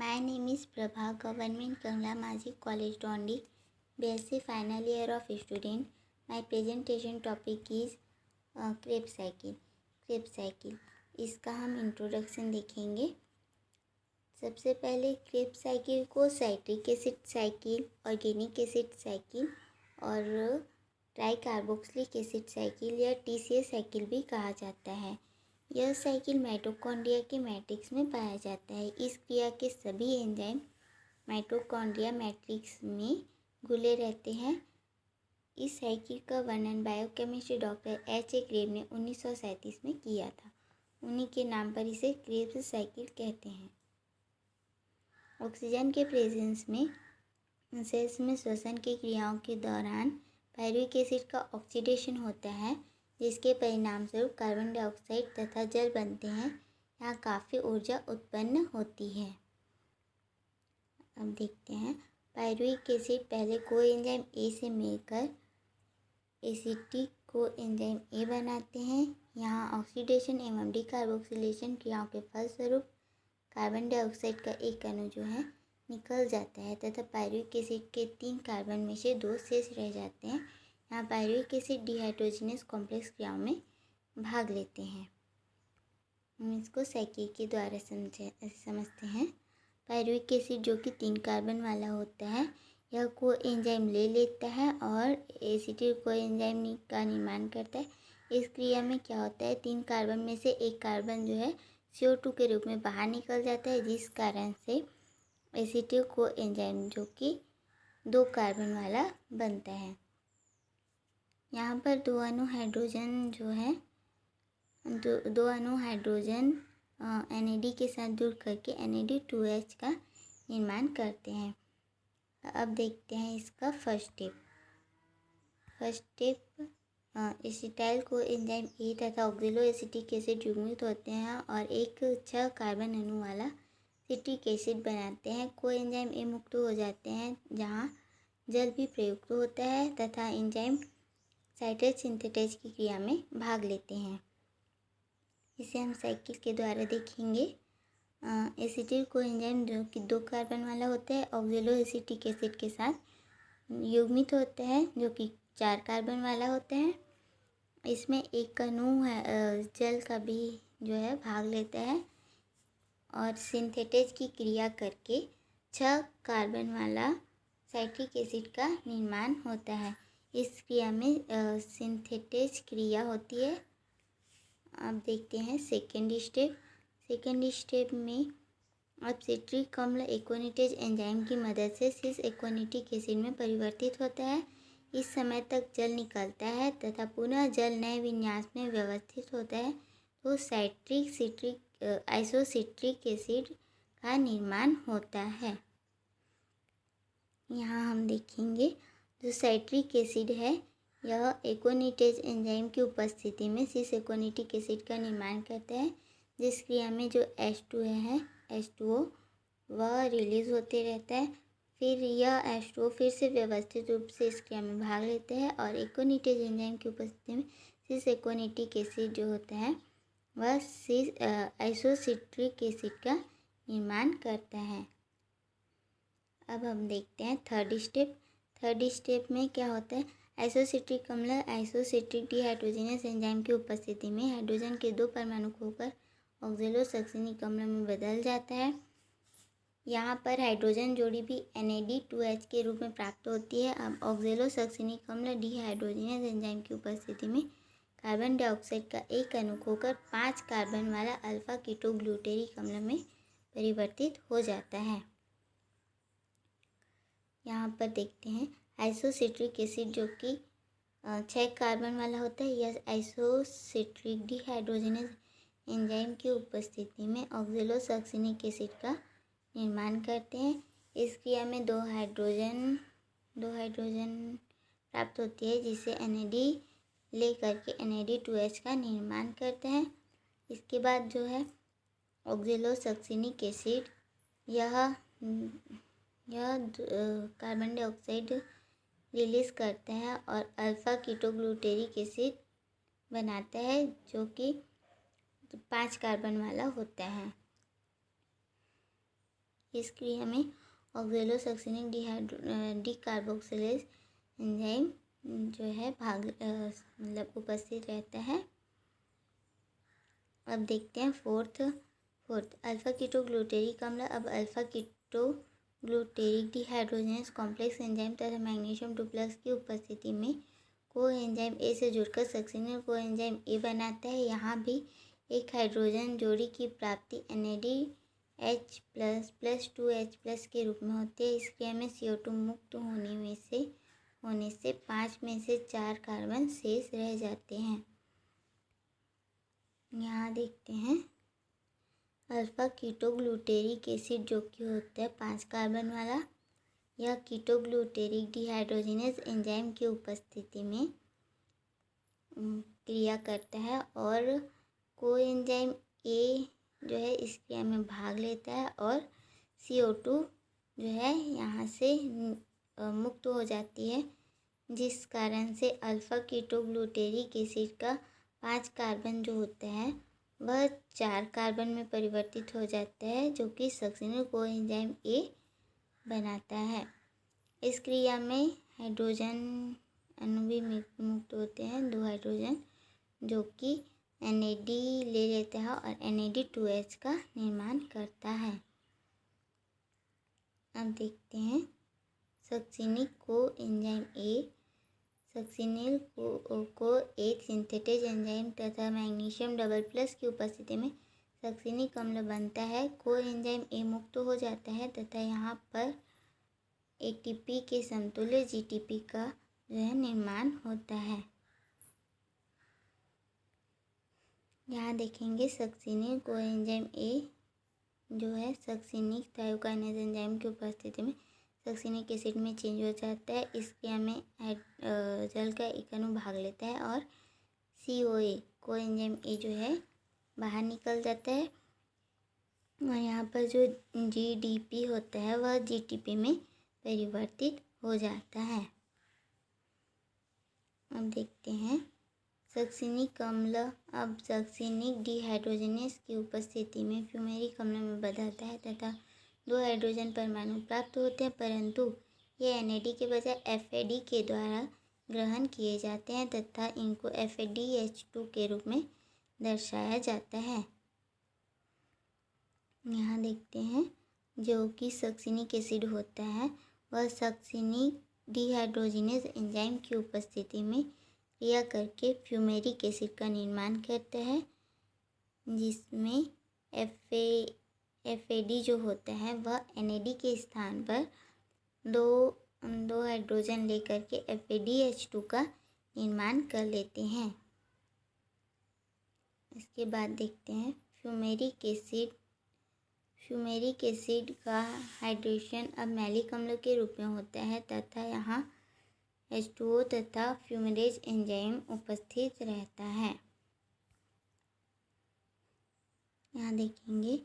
My name is Prabha, Government Kangla Majik College Dondi, BSc final year of student. My presentation topic is Krebs cycle. Krebs cycle इसका हम introduction देखेंगे। सबसे पहले Krebs cycle को citric acid cycle, organic acid cycle और try carboxylic acid cycle या TCA cycle भी कहा जाता है। यह साइकिल माइटोकॉन्ड्रिया के मैट्रिक्स में पाया जाता है। इस क्रिया के सभी एंजाइम माइटोकॉन्ड्रिया मैट्रिक्स में घुले रहते हैं। इस साइकिल का वर्णन बायोकेमिस्ट्री डॉक्टर H.A. क्रेब ने 1937 में किया था। उन्हीं के नाम पर इसे क्रेब्स साइकिल कहते हैं। ऑक्सीजन के प्रेजेंस में सेल्स में श्वसन की क्रियाओं के दौरान पायरुविक एसिड का ऑक्सीडेशन होता है, जिसके परिणाम स्वरूप कार्बन डाइऑक्साइड तथा जल बनते हैं। यहाँ काफ़ी ऊर्जा उत्पन्न होती है। अब देखते हैं, पायरुविक एसिड पहले कोएंजाइम A से मिलकर एसिटिक कोएंजाइम A बनाते हैं। यहाँ ऑक्सीडेशन एवं डीकार्बोक्सिलेशन क्रियाओं के फलस्वरूप कार्बन डाइऑक्साइड का एक अणु जो है निकल जाता है तथा पायरुविक एसिड के 3 कार्बन में से 2 शेष रह जाते हैं। यहाँ पायरुविक एसिड डिहाइड्रोजनस कॉम्प्लेक्स क्रियाओं में भाग लेते हैं। हम इसको साइकिल के द्वारा समझते हैं। पायरुविक एसिड जो कि 3 कार्बन वाला होता है, यह कोएंजाइम ले लेता है और एसिटिल कोएंजाइम का निर्माण करता है। इस क्रिया में क्या होता है, 3 कार्बन में से एक कार्बन जो है CO2 के रूप में बाहर निकल जाता है, जिस कारण से एसिटिल कोएंजाइम जो कि 2 कार्बन वाला बनता है। यहाँ पर दो अणु हाइड्रोजन जो है दो अणु हाइड्रोजन NAD के साथ जुड़ करके NAD2H का निर्माण करते हैं। अब देखते हैं इसका first step acetyl coenzyme A तथा ऑक्जेलो एसिटिक एसिड युग्मित होते हैं और एक 6 कार्बन अणु वाला सिट्रिक एसिड बनाते हैं। कोएंजाइम A मुक्त हो जाते हैं, जहाँ जल भी प्रयुक्त होता है तथा एंजाइम साइट्रेट सिंथेटेज की क्रिया में भाग लेते हैं। इसे हम साइकिल के द्वारा देखेंगे। एसिटिल कोएंजाइम जो कि 2 कार्बन वाला होता है, ऑक्जेलो एसिटिक एसिड के साथ युग्मित होता है जो कि 4 कार्बन वाला होता है। इसमें एक अणु है जल का भी जो है भाग लेता है और सिंथेटेज की क्रिया करके 6 कार्बन वाला साइट्रिक एसिड का निर्माण होता है। इस क्रिया में सिंथेटेज क्रिया होती है। अब देखते हैं सेकेंड स्टेप में अब सिट्रिक अम्ल एक्वानिटेज एंजाइम की मदद से सिस एक्वानिटिक एसिड में परिवर्तित होता है। इस समय तक जल निकलता है तथा पुनः जल नए विन्यास में व्यवस्थित होता है, तो आइसोसिट्रिक एसिड का निर्माण होता है। यहाँ हम देखेंगे जो साइट्रिक एसिड है, यह एक्वानिटेज एंजाइम की उपस्थिति में सिस एक्वानिटिक एसिड का निर्माण करता है, जिस क्रिया में जो H2O वह रिलीज होते रहता है। फिर यह H2O फिर से व्यवस्थित रूप से इस क्रिया में भाग लेते हैं और एक्वानिटेज एंजाइम की उपस्थिति में सिस एक्वानिटिक एसिड जो होता है वह आइसोसिट्रिक एसिड का निर्माण करता है। अब हम देखते हैं थर्ड स्टेप में क्या होता है। आइसोसिट्रिक अम्ल आइसोसिट्रिक डिहाइड्रोजनस एंजाइम की उपस्थिति में हाइड्रोजन के 2 परमाणु खोकर ऑक्जेलो सक्सिनिक अम्ल में बदल जाता है। यहाँ पर हाइड्रोजन जोड़ी भी NAD2H के रूप में प्राप्त होती है। अब ऑक्जेलो सक्सिनिक अम्ल डिहाइड्रोजनस एंजाइम की उपस्थिति में कार्बन डाइऑक्साइड का एक अणु खोकर 5 कार्बन वाला अल्फा कीटोग्लूटेरिक अम्ल में परिवर्तित हो जाता है। यहाँ पर देखते हैं आइसोसिट्रिक एसिड जो कि 6 कार्बन वाला होता है, यह आइसोसिट्रिक डिहाइड्रोजनस एंजाइम की उपस्थिति में ऑक्जेलो सक्सिनिक एसिड का निर्माण करते हैं। इस क्रिया में 2 हाइड्रोजन प्राप्त होती है, जिसे NAD ले करके NAD2H का निर्माण करते हैं। इसके बाद जो है ऑक्जेलो सक्सिनिक एसिड यह कार्बन डाइऑक्साइड रिलीज़ करते हैं और अल्फा कीटोग्लूटेरिक एसिड बनाता है जो कि 5 कार्बन वाला होता है। इस क्रिया में ऑक्जेलोसक्सिनिक डीकार्बोक्सिलेज एंजाइम जो है मतलब उपस्थित रहता है। अब देखते हैं फोर्थ अल्फा कीटोग्लूटेरिक अम्ल। अब alpha ketoglutaric dehydrogenase complex enzyme तथा मैग्नीशियम डुप्लेक्स की उपस्थिति में कोएंजाइम ए से जुड़कर सक्सिनिल कोएंजाइम ए बनाता है। यहाँ भी एक हाइड्रोजन जोड़ी की प्राप्ति NADH++2H+ के रूप में होती है। इस क्रिया में CO2 मुक्त होने से 5 में से 4 कार्बन शेष रह जाते हैं। यहाँ देखते हैं अल्फा कीटोग्लूटेरिक एसिड जो कि होता है 5 कार्बन वाला, यह कीटोग्लूटेरिक डिहाइड्रोजिनेज एंजाइम की उपस्थिति में क्रिया करता है और कोएंजाइम ए जो है इस क्रिया में भाग लेता है और CO2 जो है यहाँ से मुक्त हो जाती है, जिस कारण से अल्फा कीटोग्लूटेरिक एसिड का 5 कार्बन जो होता है वह 4 कार्बन में परिवर्तित हो जाता है, जो कि सक्सिनिल कोएंजाइम ए बनाता है। इस क्रिया में हाइड्रोजन अणु भी मुक्त होते हैं, 2 हाइड्रोजन, जो कि NAD ले लेता है और NAD2H का निर्माण करता है। अब देखते हैं सक्सिनिल कोएंजाइम ए। सक्सिनिल को एक सिंथेटेज एंजाइम तथा मैग्नीशियम डबल प्लस की उपस्थिति में सक्सिनिक अम्ल बनता है। कोएंजाइम ए मुक्त हो जाता है तथा यहाँ पर ATP के समतुल्य GTP का जो है निर्माण होता है। यहाँ देखेंगे सक्सिनिल कोएंजाइम ए जो है सक्सिनिक थायोकाइनेज एंजाइम की उपस्थिति में सक्सिनिक एसिड में चेंज हो जाता है। इस क्रिया में जल का एक अणु भाग लेता है और COA कोएंजाइम ए जो है बाहर निकल जाता है और यहाँ पर जो GDP होता है वह GTP में परिवर्तित हो जाता है। अब देखते हैं सक्सिनिक अम्ल। अब सक्सिनिक डिहाइड्रोजनेस की उपस्थिति में फ्यूमेरिक अम्ल में बदलता है तथा 2 हाइड्रोजन परमाणु प्राप्त होते हैं, परंतु ये NAD के बजाय FAD के द्वारा ग्रहण किए जाते हैं तथा इनको FADH2 के रूप में दर्शाया जाता है। यहाँ देखते हैं जो कि सक्सिनिक एसिड होता है वह सक्सिनिक डिहाइड्रोजिनेज एंजाइम की उपस्थिति में क्रिया करके फ्यूमेरिक एसिड का निर्माण करता है, जिसमें FAD जो होता है वह NAD के स्थान पर दो हाइड्रोजन लेकर के FADH2 का निर्माण कर लेते हैं। इसके बाद देखते हैं फ्यूमेरिक एसिड का हाइड्रेशन अब मैलिक अम्ल के रूप में होता है तथा यहाँ H2O तथा फ्यूमेरेज एंजाइम उपस्थित रहता है। यहाँ देखेंगे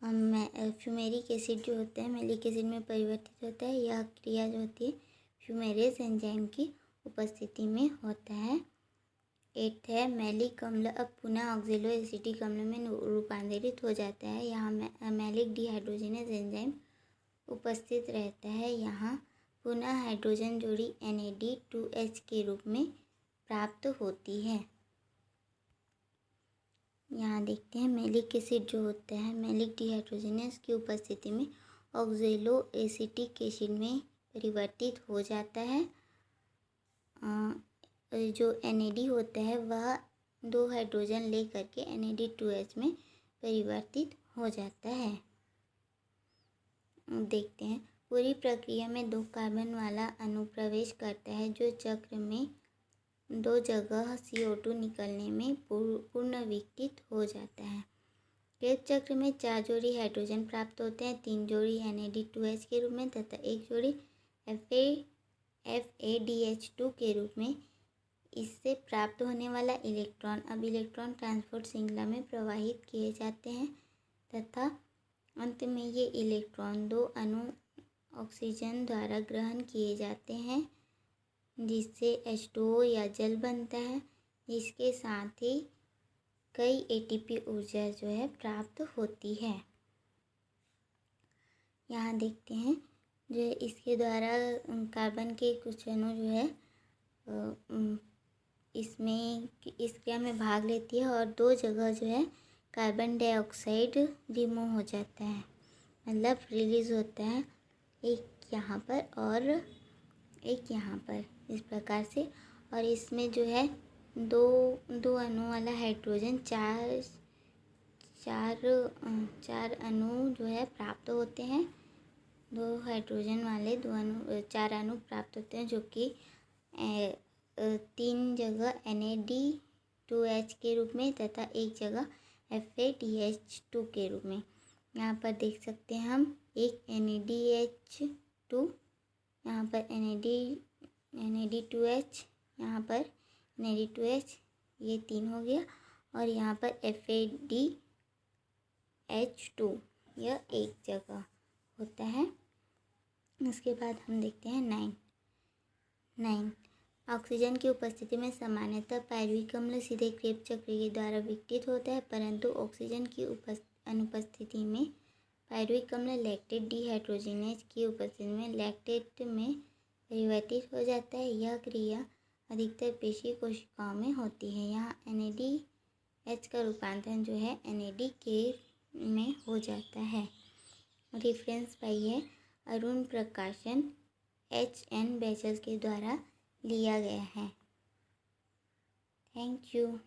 फ्यूमेरिक एसिड जो होता है मैलिक एसिड में परिवर्तित होता है। यह क्रिया जो होती है फ्यूमेरेज एंजाइम की उपस्थिति में होता है। 8 है मैलिक अम्ल अब पुनः ऑक्जेलो एसिटिक अम्ल में रूपांतरित हो जाता है। यहाँ मैलिक डिहाइड्रोजिनेज एंजाइम उपस्थित रहता है। यहाँ पुनः हाइड्रोजन जोड़ी NAD2H के रूप में प्राप्त होती है। यहाँ देखते हैं मैलिक एसिड जो होता है मैलिक डिहाइड्रोजिनेज की उपस्थिति में ऑक्जेलो एसिटिक एसिड में परिवर्तित हो जाता है। जो NAD होता है वह 2 हाइड्रोजन ले करके NAD2H में परिवर्तित हो जाता है। देखते हैं पूरी प्रक्रिया में 2 कार्बन वाला अणु प्रवेश करता है जो चक्र में 2 जगह CO2 निकलने में पूर्ण विकसित हो जाता है। क्रेब्स चक्र में 4 जोड़ी हाइड्रोजन प्राप्त होते हैं, 3 जोड़ी NAD2H के रूप में तथा 1 जोड़ी FADH2 के रूप में। इससे प्राप्त होने वाला इलेक्ट्रॉन अब इलेक्ट्रॉन ट्रांसपोर्ट श्रृंखला में प्रवाहित किए जाते हैं तथा अंत में ये इलेक्ट्रॉन 2 अणु ऑक्सीजन द्वारा ग्रहण किए जाते हैं, जिससे H2O या जल बनता है, जिसके साथ ही कई ATP ऊर्जा जो है प्राप्त होती है। यहाँ देखते हैं जो है इसके द्वारा कार्बन के कुछ अणु जो है इसमें इस क्रिया में भाग लेती है और दो जगह जो है कार्बन डाइऑक्साइड रिमूव हो जाता है, मतलब रिलीज़ होता है, एक यहाँ पर और एक यहाँ पर, इस प्रकार से। और इसमें जो है दो अणु वाला हाइड्रोजन चार अणु जो है प्राप्त होते हैं। दो हाइड्रोजन वाले चार अणु प्राप्त होते हैं, जो कि 3 जगह NAD2H के रूप में तथा एक जगह FADH2 के रूप में। यहाँ पर देख सकते हैं हम एक NADH2, यहाँ पर NAD2H, यहाँ पर NAD2H, ये 3 हो गया, और यहाँ पर FADH2, यह एक जगह होता है। उसके बाद हम देखते हैं 9। ऑक्सीजन की उपस्थिति में सामान्यतः पायरुविक अम्ल सीधे क्रेब्स चक्र के द्वारा विघटित होता है, परंतु ऑक्सीजन की अनुपस्थिति में पायरुविक अम्ल लैक्टेट डिहाइड्रोजिनेज की उपस्थिति में लैक्टेट में परिवर्तित हो जाता है। यह क्रिया अधिकतर पेशी कोशिकाओं में होती है। यहाँ NADH का रूपांतरण जो है NADK में हो जाता है। रेफरेंस पाई है अरुण प्रकाशन HN बैचल के द्वारा लिया गया है। Thank you.